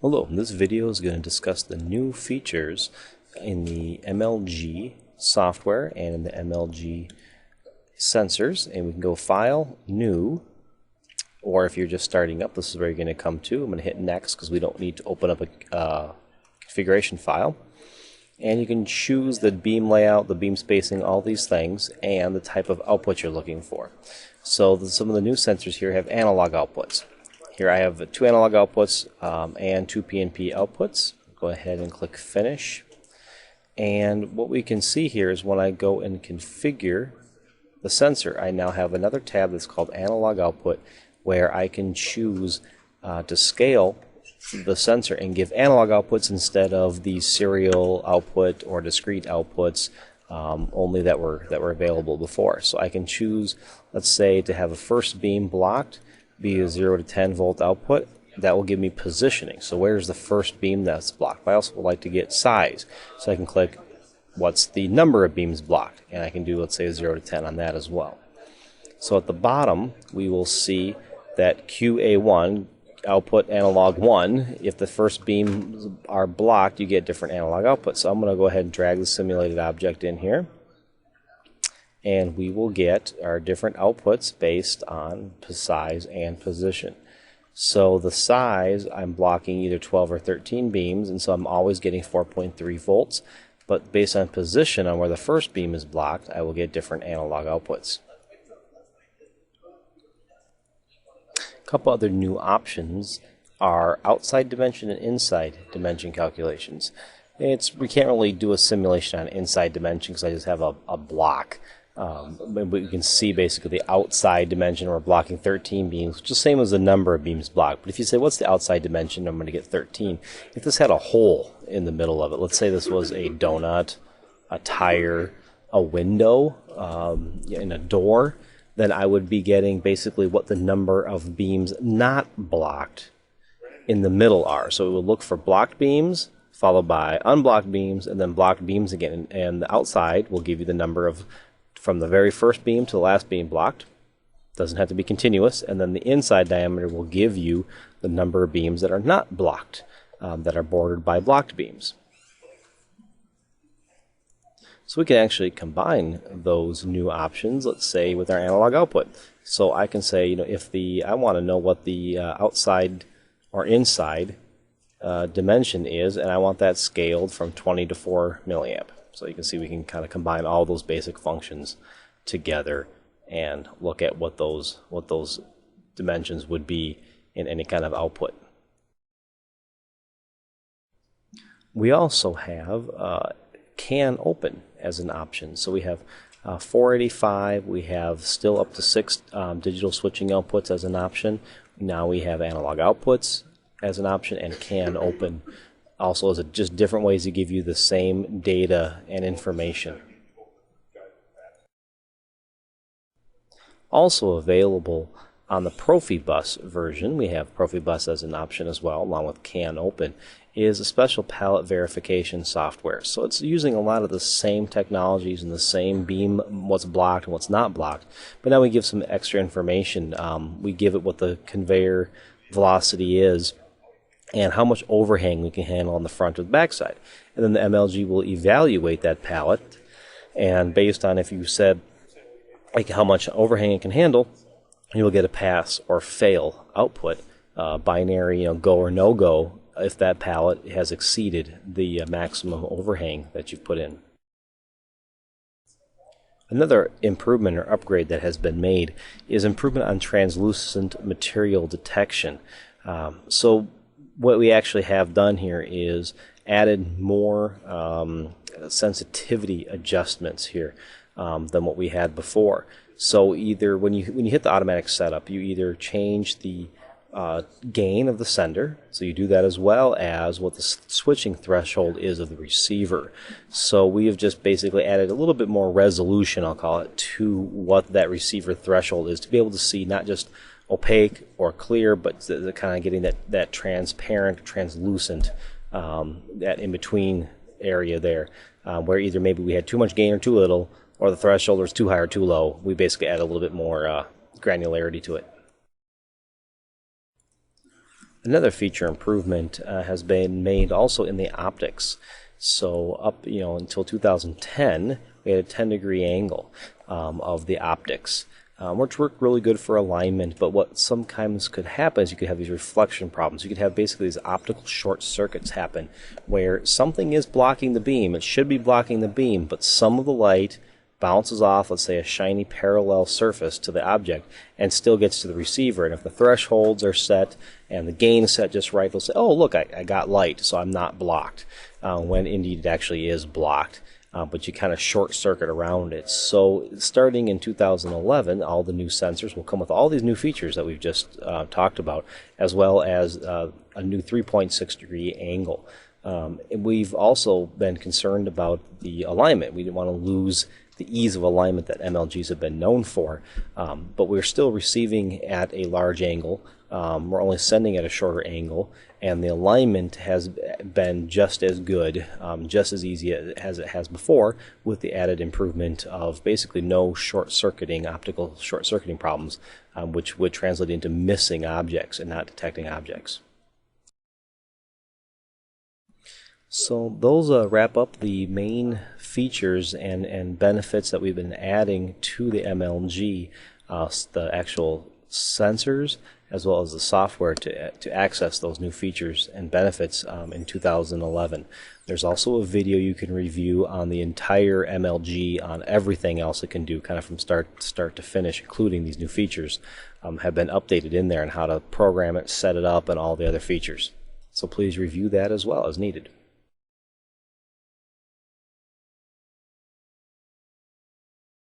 Hello, this video is going to discuss the new features in the MLG software and in the MLG sensors. And we can go File, New, or if you're just starting up, this is where you're going to come to. I'm going to hit Next because we don't need to open up a configuration file. And you can choose the beam layout, the beam spacing, all these things, and the type of output you're looking for. So some of the new sensors here have analog outputs. Here I have 2 analog outputs and 2 PNP outputs. Go ahead and click Finish. And what we can see here is when I go and configure the sensor, I now have another tab that's called Analog Output, where I can choose to scale the sensor and give analog outputs instead of the serial output or discrete outputs only that were available before. So I can choose, let's say, to have a first beam blocked, be a 0 to 10 volt output. That will give me positioning. So where's the first beam that's blocked? I also would like to get size. So I can click what's the number of beams blocked, and I can do, let's say, a 0 to 10 on that as well. So at the bottom we will see that QA1, output analog 1, if the first beams are blocked you get different analog outputs. So I'm going to go ahead and drag the simulated object in here, and we will get our different outputs based on size and position. So the size, I'm blocking either 12 or 13 beams, and so I'm always getting 4.3 volts. But based on position on where the first beam is blocked, I will get different analog outputs. A couple other new options are outside dimension and inside dimension calculations. We can't really do a simulation on inside dimension because I just have a block. But you can see basically the outside dimension. We're blocking 13 beams, which is the same as the number of beams blocked. But if you say, what's the outside dimension, I'm going to get 13. If this had a hole in the middle of it, let's say this was a donut, a tire, a window, and a door, then I would be getting basically what the number of beams not blocked in the middle are. So it would look for blocked beams, followed by unblocked beams, and then blocked beams again. And the outside will give you the number of from the very first beam to the last beam blocked. Doesn't have to be continuous. And then the inside diameter will give you the number of beams that are not blocked, that are bordered by blocked beams. So we can actually combine those new options, let's say, with our analog output. So I can say, if I want to know what the outside or inside dimension is, and I want that scaled from 20 to 4 milliamp. So you can see we can kind of combine all those basic functions together and look at what those dimensions would be in any kind of output. We also have can open as an option. So we have 485, we have still up to 6 digital switching outputs as an option. Now we have analog outputs as an option, and can open also is just different ways to give you the same data and information. Also available on the Profibus version, we have Profibus as an option as well, along with can open, is a special palette verification software. So it's using a lot of the same technologies and the same beam, what's blocked and what's not blocked. But now we give some extra information. We give it what the conveyor velocity is, and how much overhang we can handle on the front or the back side. And then the MLG will evaluate that pallet, and based on if you said how much overhang it can handle, you will get a pass or fail output, binary, go or no go, if that pallet has exceeded the maximum overhang that you've put in. Another improvement or upgrade that has been made is improvement on translucent material detection. So what we actually have done here is added more sensitivity adjustments here than what we had before. So either when you hit the automatic setup, you either change the gain of the sender, so you do that, as well as what the switching threshold is of the receiver. So we have just basically added a little bit more resolution, I'll call it, to what that receiver threshold is, to be able to see not just opaque or clear, but the kind of getting that transparent, translucent, that in-between area there, where either maybe we had too much gain or too little, or the threshold was too high or too low. We basically add a little bit more granularity to it. Another feature improvement has been made also in the optics. So up, until 2010, we had a 10-degree angle of the optics, which worked really good for alignment. But what sometimes could happen is you could have these reflection problems. You could have basically these optical short circuits happen where something is blocking the beam. It should be blocking the beam, but some of the light bounces off, let's say, a shiny parallel surface to the object and still gets to the receiver. And if the thresholds are set and the gain is set just right, they'll say, oh, look, I got light, so I'm not blocked, when indeed it actually is blocked. But you kind of short circuit around it. So starting in 2011, all the new sensors will come with all these new features that we've just talked about, as well as a new 3.6-degree angle. We've also been concerned about the alignment. We didn't want to lose the ease of alignment that MLGs have been known for, but we're still receiving at a large angle. We're only sending at a shorter angle, and the alignment has been just as good, just as easy as it has before, with the added improvement of basically no short-circuiting, optical short-circuiting problems, which would translate into missing objects and not detecting objects. So those wrap up the main features and benefits that we've been adding to the MLG, the actual sensors, as well as the software to access those new features and benefits in 2011. There's also a video you can review on the entire MLG, on everything else it can do, kind of from start to finish, including these new features, have been updated in there, and how to program it, set it up, and all the other features. So please review that as well as needed.